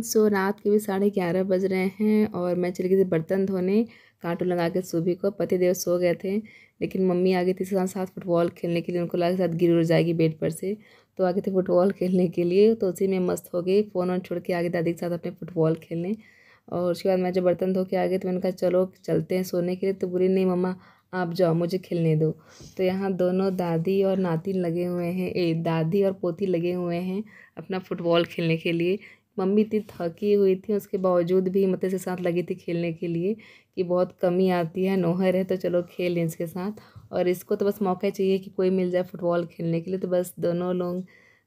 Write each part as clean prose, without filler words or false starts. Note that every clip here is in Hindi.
सो रात के भी 11:30 बज रहे हैं और मैं चली गई थी बर्तन धोने। कार्टून लगा के सुबह को पतिदेव सो गए थे, लेकिन मम्मी आ गई थी साथ साथ फुटबॉल खेलने के लिए। उनको लगा साथ गिर जाएगी बेड पर से, तो आ गई थी फुटबॉल खेलने के लिए। तो उसी में मस्त हो गई, फ़ोन ऑन छोड़ के आ गई दादी के साथ अपने फुटबॉल खेलने। और उसके बाद मैं जब बर्तन धो के आ गई तो मैंने कहा चलो चलते हैं सोने के लिए। तो बुरी नहीं मम्मा आप जाओ, मुझे खेलने दो। तो यहाँ दोनों दादी और नातिन लगे हुए हैं, दादी और पोती लगे हुए हैं अपना फुटबॉल खेलने के लिए। मम्मी इतनी थकी हुई थी, उसके बावजूद भी हिम्मत से साथ लगी थी खेलने के लिए कि बहुत कमी आती है, नौहर है तो चलो खेल लें इसके साथ। और इसको तो बस मौका चाहिए कि कोई मिल जाए फुटबॉल खेलने के लिए। तो बस दोनों लोग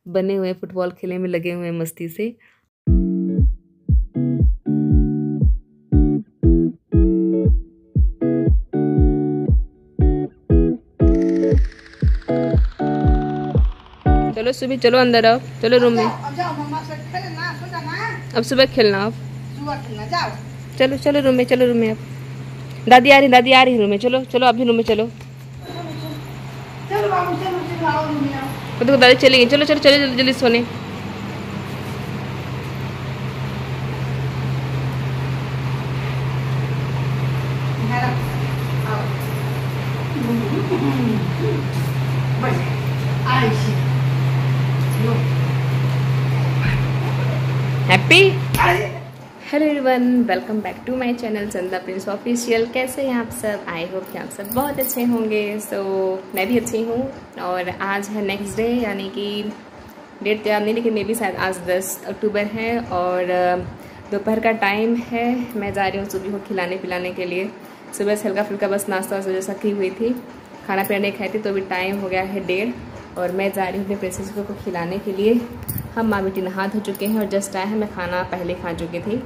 बने हुए फुटबॉल खेलने में लगे हुए हैं मस्ती से। चलो सुबह चलो अंदर आओ, चलो रूम में। अब सुबह खेलना, आप चलो चलो रूम में, चलो रूम में। अब दादी आ रही रूम में, चलो चलो आप भी रूम में चलो। तो दादी चली गई, चलो चलो चलो जल्दी जल्दी सोने। Happy hello everyone, welcome back to my channel Chanda prince official. कैसे हैं आप सब? आई होप कि आप सब बहुत अच्छे होंगे। सो मैं भी अच्छी हूँ। और आज है नेक्स्ट डे, यानी कि डेट तो याद नहीं, लेकिन मे भी शायद आज 10 अक्टूबर है और दोपहर का टाइम है। मैं जा रही हूँ सुबह को खिलाने पिलाने के लिए। सुबह से हल्का फुल्का बस नाश्ता जैसा की हुई थी, खाना पीना नहीं खाई थी, तो अभी टाइम हो गया है 1:30 और मैं जा रही हूँ अपने प्रिंसेस को खिलाने के लिए। हम माँ बेटी नहा धो चुके हैं और जस्ट आए हैं। मैं खाना पहले खा चुकी थी,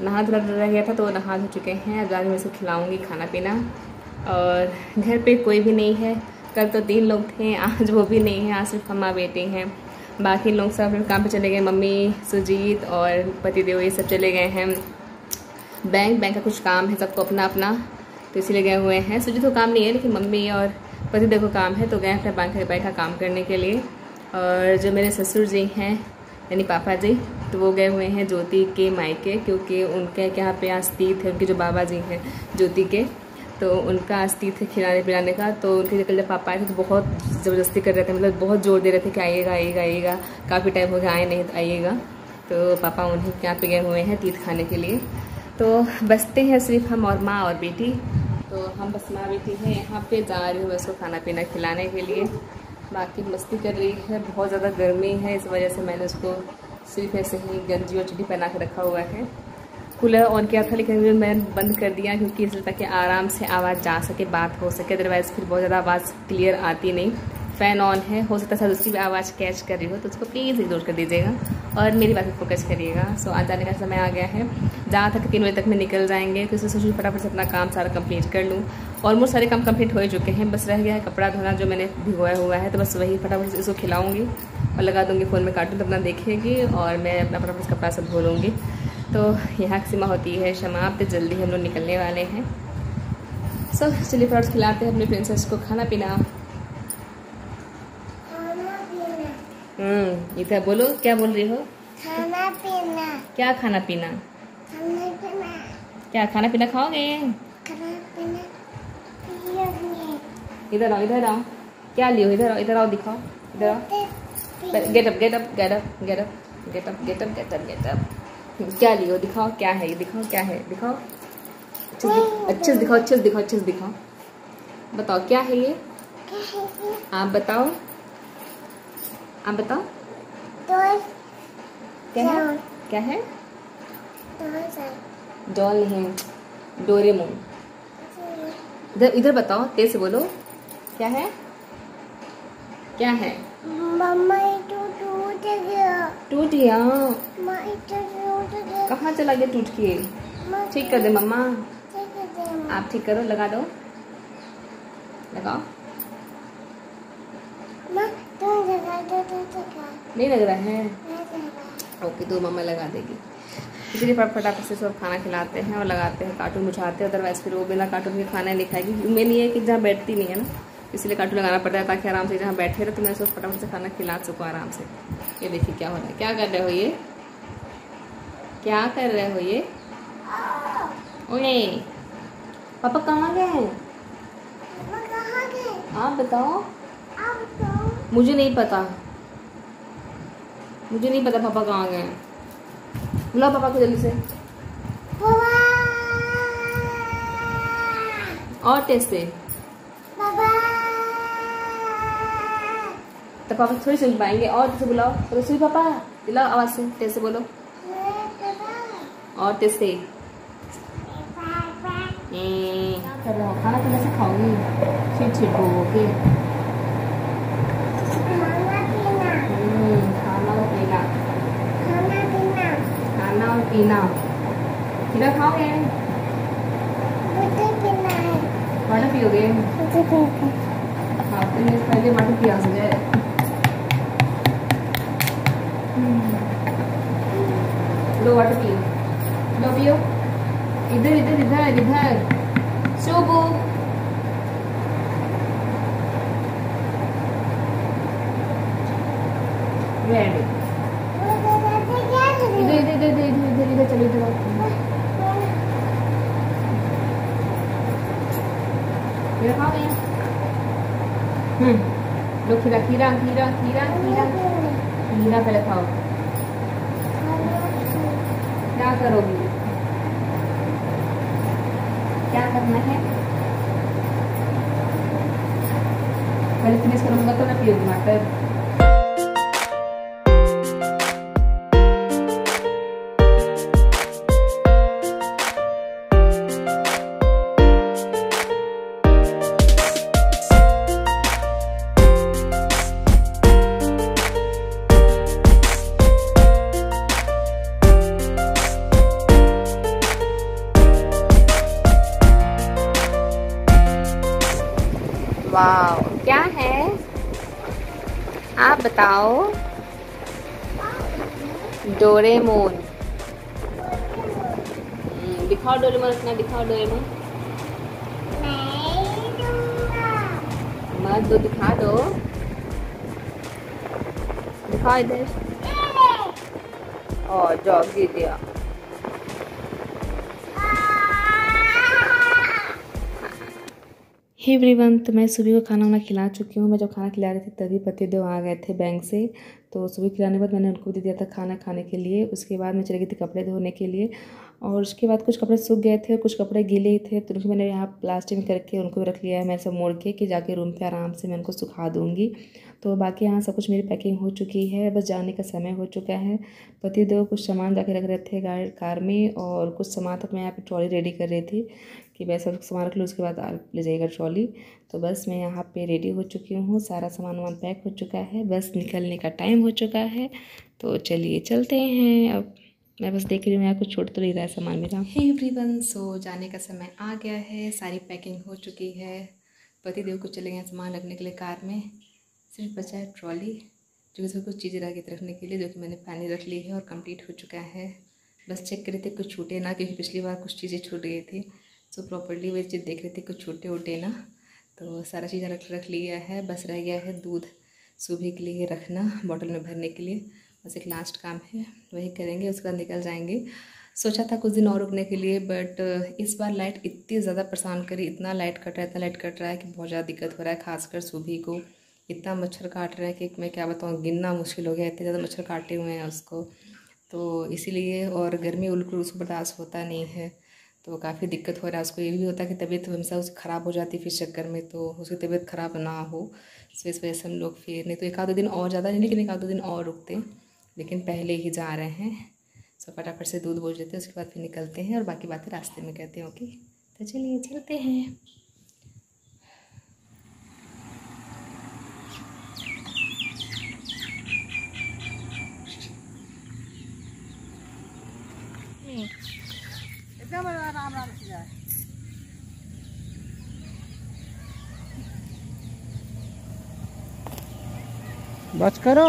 नहा धो रह गया था तो नहा धो चुके हैं। अब आज मैं इसको खिलाऊंगी खाना पीना। और घर पे कोई भी नहीं है, कल तो 3 लोग थे, आज वो भी नहीं है, आज सिर्फ हम माँ बेटी हैं। बाकी लोग सब अपने काम पे चले गए, मम्मी सुजीत और पतिदेव ये सब चले गए हैं बैंक का कुछ काम है सबको अपना अपना, तो इसीलिए गए हुए हैं। सुजीत को काम नहीं है, लेकिन मम्मी और पतिदेव को काम है, तो गए अपने बैंक का काम करने के लिए। और जो मेरे ससुर जी हैं यानी पापा जी, तो वो गए हुए हैं ज्योति के मायके, क्योंकि उनके यहाँ पे आज तीर्थ है। उनके जो बाबा जी हैं ज्योति के, तो उनका आज तीर्थ है खिलाने पिलाने का। तो उनके कल जब पापा आए थे तो बहुत ज़बरदस्ती कर रहे थे, मतलब बहुत जोर दे रहे थे कि आइएगा आइएगा आइएगा, काफ़ी टाइम हो गया आए नहीं तो आइएगा। तो पापा उन्हीं के यहाँ पे गए हुए हैं तीर्थ खाने के लिए। तो बसते हैं सिर्फ हम और माँ और बेटी। तो हम बस माँ बेटी हैं यहाँ पे, जा रही हूँ उसको खाना पीना खिलाने के लिए। बाकी मस्ती कर रही है, बहुत ज़्यादा गर्मी है, इस वजह से मैंने उसको सिर्फ ऐसे ही गंजी और चुटी पहना के रखा हुआ है। कूलर ऑन किया था लेकिन मैंने बंद कर दिया, क्योंकि इसलिए ताकि आराम से आवाज़ जा सके, बात हो सके, अदरवाइज़ फिर बहुत ज़्यादा आवाज़ क्लियर आती नहीं। फ़ैन ऑन है, हो सकता है उसकी भी आवाज़ कैच कर रही हो, तो उसको प्लीज़ इग्नोर कर दीजिएगा और मेरी बात पर फोकस करिएगा। सो आज जाने का समय आ गया है, जहाँ तक 3 बजे तक में निकल जाएंगे। तो इसलिए सोचूँ फटाफट से अपना काम सारा कंप्लीट कर लूँ। ऑलमोस्ट सारे काम कंप्लीट हो चुके हैं, बस रह गया है कपड़ा धोना जो मैंने भिगोया हुआ है। तो बस वही फटाफट से इसको खिलाऊँगी और लगा दूँगी फ़ोन में कार्टून, तो अपना देखेगी और मैं अपना फटाफट से कपड़ा सब धो लूँगी। तो यहाँ की सीमा होती है समाप्त, जल्दी हम लोग निकलने वाले हैं। सो चलिए फटाफट खिलाते हैं अपने प्रिंसेस को खाना पीना। इधर बोलो, क्या बोल रही हो? खाना पीना। क्या खाना पीना? खाना पीना। क्या खाना पीना खाओगे? खाना पीना पियोगे। इधर आओ, इधर आओ, क्या लियो? इधर आओ दिखाओ, इधर आओ। Get up get up get up get up get up get up get up get up. क्या लियो? दिखाओ क्या है ये, दिखाओ क्या है, दिखाओ अच्छे से दिखाओ, अच्छे से दिखाओ, अच्छे से दिखाओ। बताओ क्या है ये, आप बताओ, आप बताओ क्या है? क्या है? डॉल नहीं, डोरेमोन। इधर इधर बताओ, तेज से बोलो, क्या है? क्या है? मम्मा तो टूट गया। टूट गया? टूट गया। कहाँ चला गया टूट के? ठीक कर दे मम्मा। आप ठीक करो, लगा दो, लगाओ। नहीं लग रहा है? ओके, तो मम्मा लगा देगी। इसलिए फटाफट से सब खाना खिलाते हैं और लगाते हैं, कार्टून बुझाते हैं, अदरवाइज फिर वो बिना कार्टून के खाना नहीं खाएगी। उम्मीद नहीं है कि जहाँ बैठती नहीं है ना, इसलिए कार्टून लगाना पड़ता है ताकि आराम से जहाँ बैठे रहे तो मैं उसको फटाफट से खाना खिला सकूँ आराम से। ये देखिए क्या हो रहा है, क्या कर रहे हो ये? क्या कर रहे हो ये? ओए पापा कहाँ गए हैं? पापा कहाँ गए? आप बताओ। आप बताओ। मुझे नहीं पता, मुझे नहीं पता पापा कहाँ गए हैं। बुलाओ पापा को जल्दी से। पापा। और तेज से। पापा। तो पापा थोड़ी सुन पाएंगे, और तेज से बुलाओ। तो सुन पापा, दिलाओ आवाज से, तेज से बोलो। और तेज से। क्या कर रहे हो? खाना तो कैसे खाओगी? छिट छिट बोलोगे। खाना और पीना, खाना और पीना। खीरा खाओगे? वाटर पियोगे? हाँ तो ये पहले वाटर पिया जाए। लो वाटर पियो, लो पियो। इधर इधर इधर इधर। शोभू रेडी। इधर इधर इधर इधर इधर इधर चलो इधर। ये खाओगे? लो खीरा खीरा खीरा खीरा खीरा खीरा पहले खाओ। क्या करोगी? क्या करना है? पहले फिनिश करूंगा तो मैं पियूंगी वाटर। वाह क्या है? आप बताओ। डोरेमोन। दिखाओ डोरेमोन, अपना दिखाओ डोरेमोन। मत दो, दिखा दो, दिखाओ इधर। और जॉब दे दिया। हे एवरीवन, तो मैं सुबह को खाना वाना खिला चुकी हूँ। मैं जब खाना खिला रही थी तभी पतिदेव आ गए थे बैंक से। तो सुबह खिलाने के बाद मैंने उनको दे दिया था खाना खाने के लिए। उसके बाद मैं चली गई थी कपड़े धोने के लिए, और उसके बाद कुछ कपड़े सूख गए थे और कुछ कपड़े गीले थे, तो उनको मैंने यहाँ प्लास्टिक में करके उनको रख लिया है। मैं सब मोड़ के कि जाके रूम पे आराम से मैं उनको सुखा दूँगी। तो बाकी यहाँ सब कुछ मेरी पैकिंग हो चुकी है, बस जाने का समय हो चुका है। पतिदेव कुछ सामान जाके रख रहे थे कार में, और कुछ सामान तक मैं यहाँ पे ट्रॉली रेडी कर रही थी कि मैं सब सामान रख लूँ, उसके बाद ले जाएगा ट्रॉली। तो बस मैं यहाँ पे रेडी हो चुकी हूँ, सारा सामान वामान पैक हो चुका है, बस निकलने का टाइम हो चुका है। तो चलिए चलते हैं। अब मैं बस देख रही हूँ यहाँ कुछ छोड़ तो नहीं रहा है सामान मेरा। हे एवरीवन, सो जाने का समय आ गया है, सारी पैकिंग हो चुकी है। पतिदेव को चले गए सामान रखने के लिए कार में, सिर्फ बचा है ट्रॉली, जो इसमें कुछ चीज़ें रह गई रखने के लिए, जो कि मैंने पहले रख ली है और कंप्लीट हो चुका है। बस चेक कर रहे थे कुछ छूटे ना, क्योंकि पिछली बार कुछ चीज़ें छूट गई थी। सो प्रॉपर्ली वे चीज़ देख रहे थे कुछ छूटे उटे ना, तो सारा चीज़ रख लिया है। बस रह गया है दूध सुबह के लिए रखना, बॉटल में भरने के लिए। बस एक लास्ट काम है, वही करेंगे, उसके बाद निकल जाएंगे। सोचा था कुछ दिन और रुकने के लिए, बट इस बार लाइट इतनी ज़्यादा परेशान करी, इतना लाइट कट रहा है, इतना लाइट कट रहा है कि बहुत ज़्यादा दिक्कत हो रहा है। खासकर सुबह को इतना मच्छर काट रहा है कि मैं क्या बताऊँ, गिनना मुश्किल हो गया, इतने ज़्यादा मच्छर काटे हुए हैं उसको। तो इसीलिए, और गर्मी बिल्कुल उसको बर्दाश्त होता नहीं है, तो काफ़ी दिक्कत हो रहा है उसको। ये भी होता है कि तबीयत हमेशा उसकी ख़राब हो जाती है फिर चक्कर में, तो उसकी तबीयत ख़राब ना हो, इस वजह से हम लोग फिर नहीं तो एक आध दो दिन और ज़्यादा नहीं, लेकिन एक आध दो दिन और रुकते, लेकिन पहले ही जा रहे हैं। सो फटाफट से दूध बोझ देते हैं, उसके बाद फिर निकलते हैं और बाकी बातें रास्ते में कहते हैं। ओके, तो चलिए चलते हैं। एकदम आराम आराम से जाए। बस करो,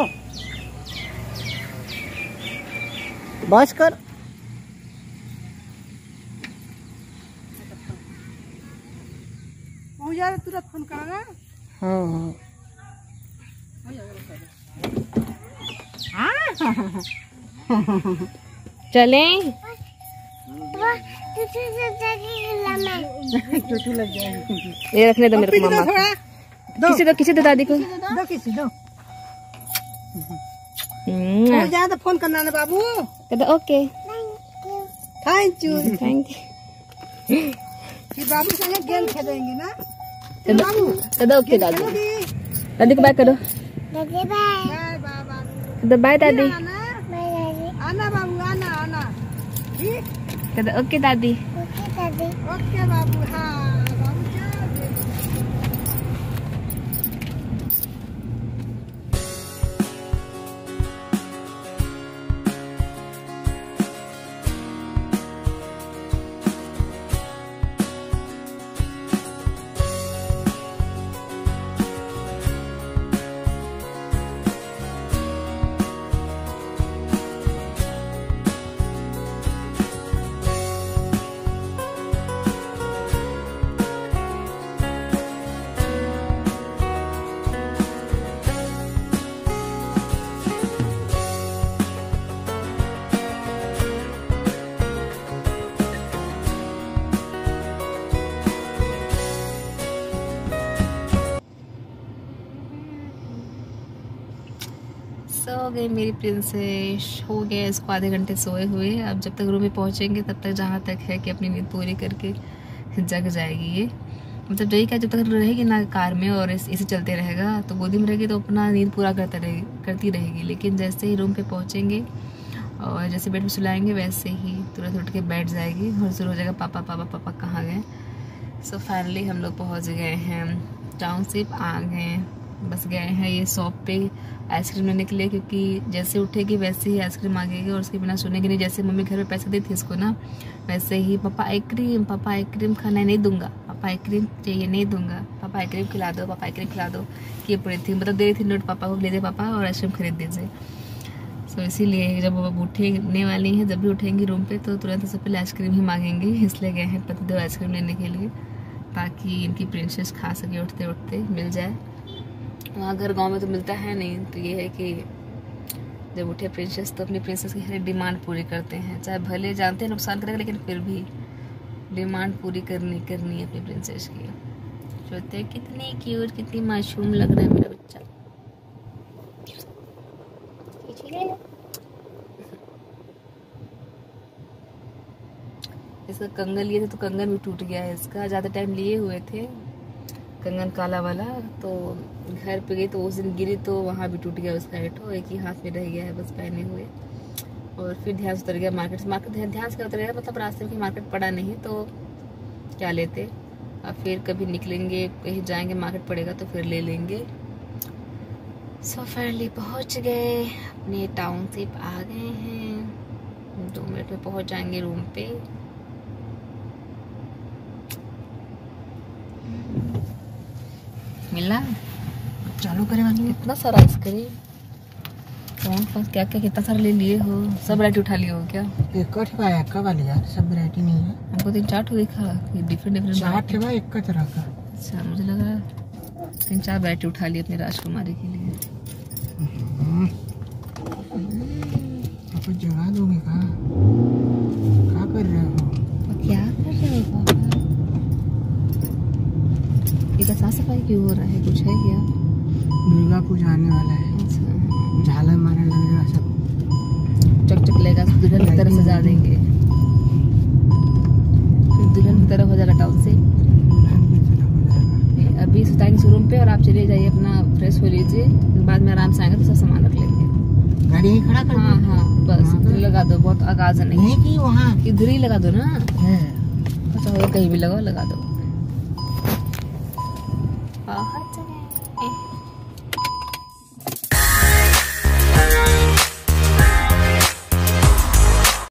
बस कर। पहुँच जा तुरंत फोन करना। हाँ हाँ चलें? पापा तुझे गिला मैं टूटू लग जाएगी। ये रखने दो मेरे को मामा को। किसी दो दादी को। दो किसी दो। हो जाए तो फोन करना ना बाबू। Okay thank you thank you. Thank you. फिर बाबू संगे गेम खेलेंगे ना। कदो ओके दादी। दादी को बाय करो। दादी बाय बाय बाबा। कदो बाय दादी। बाय दादी आना बाबू आना आना। ठीक। कदो ओके दादी। ओके दादी ओके बाबू। हाँ बाबू चल। सो गई मेरी प्रिंसेस, हो गया इसको आधे घंटे सोए हुए। अब जब तक रूम में पहुंचेंगे तब तक जहाँ तक है कि अपनी नींद पूरी करके जग जाएगी ये। मतलब यही क्या, जब तक रहेगी ना कार में और इसे चलते रहेगा तो गोदी में रहेगी तो अपना नींद पूरा करती रहेगी। लेकिन जैसे ही रूम पे पहुंचेंगे और जैसे बेड में सुलाएंगे वैसे ही तुरंत उठ के बैठ जाएगी और शुरू हो जाएगा पापा पापा पापा कहाँ गए। सो फाइनली हम लोग पहुँच गए हैं टाउनशिप, आ गए, बस गए हैं ये शॉप पे आइसक्रीम लेने के लिए, क्योंकि जैसे उठेगी वैसे ही आइसक्रीम मांगेगी और उसके बिना सुनेगी नहीं। जैसे मम्मी घर पे पैसे दी थी इसको ना, वैसे ही पापा आइसक्रीम खाना नहीं दूंगा, पापा आइसक्रीम चाहिए नहीं दूंगा, पापा आइसक्रीम खिला दो, पापा आइसक्रीम खिला दो, किए पड़ी थी। मतलब दे रही थी नोट पापा को, ले दे पापा और आइसक्रीम खरीद दीजिए। सो इसीलिए जब वो उठने वाली हैं, जब भी उठेंगी रूम पे तो तुरंत सबसे पहले आइसक्रीम ही मांगेंगी। इसलिए गए हैं पतिदेव आइसक्रीम लेने के लिए ताकि इनकी प्रिंसेस खा सके, उठते उठते मिल जाए। वहाँ घर गांव में तो मिलता है नहीं, तो ये है कि जब उठे प्रिंसेस तो अपनी प्रिंसेस की हर डिमांड पूरी करते हैं, चाहे भले जानते हैं नुकसान करेगा लेकिन फिर भी डिमांड पूरी करनी है अपनी प्रिंसेस की। सोचते हैं कितनी क्यूट, कितनी मासूम लग रहा है मेरा बच्चा। इसका कंगन लिए थे तो कंगन भी टूट गया है इसका, ज़्यादा टाइम लिए हुए थे कंगन काला वाला, तो घर पे गई तो उस दिन गिरी तो वहाँ भी टूट गया उसका हेठो, एक ही हाथ में रह गया है बस पहने हुए। और फिर ध्यान से उतर गया मार्केट ध्यान से उतर गया, मतलब रास्ते में मार्केट पड़ा नहीं तो क्या लेते। अब फिर कभी निकलेंगे कहीं जाएंगे मार्केट पड़ेगा तो फिर ले लेंगे। सो फाइनली पहुँच गए अपने टाउनशिप, आ गए हैं, 2 मिनट में पहुँच जाएंगे रूम पे। मिला चालू करे वाली इतना सारा आइसक्रीम, कौन क्या क्या कितना सारा ले लिए हो, सब वैरायटी उठा लिए हो क्या? एक का वाली यार, सब वैरायटी नहीं है। हमको 3-4 दिखा, डिफरेंट चाट है एक का तरह का। अच्छा, मुझे लगा 3-4 वैरायटी उठा ली अपनी राजकुमारी के लिए। आपको जगा दोगे क्या कर रहे हो? क्या कर रहे हो पापा? ये साफ सफाई क्यों हो रहा है, कुछ है क्या? दुर्गा पूजा आने वाला है। अच्छा, झालर मारने लगेगा, सब चक लेगा, दुल्हन की तरह सजा देंगे, फिर दुल्हन की तरह हो जाएगा टाउन से। अभी सुताएंगे शोरूम पे और आप चले जाइए अपना फ्रेश हो लीजिए, बाद में आराम से आएंगे तो सब सामान रख लेंगे। गाड़ी यहीं खड़ा कर। हाँ बस लगा दो, बहुत आगाज नहीं कि वहाँ इधर ही लगा दो ना। अच्छा, कहीं भी लगाओ, लगा दो।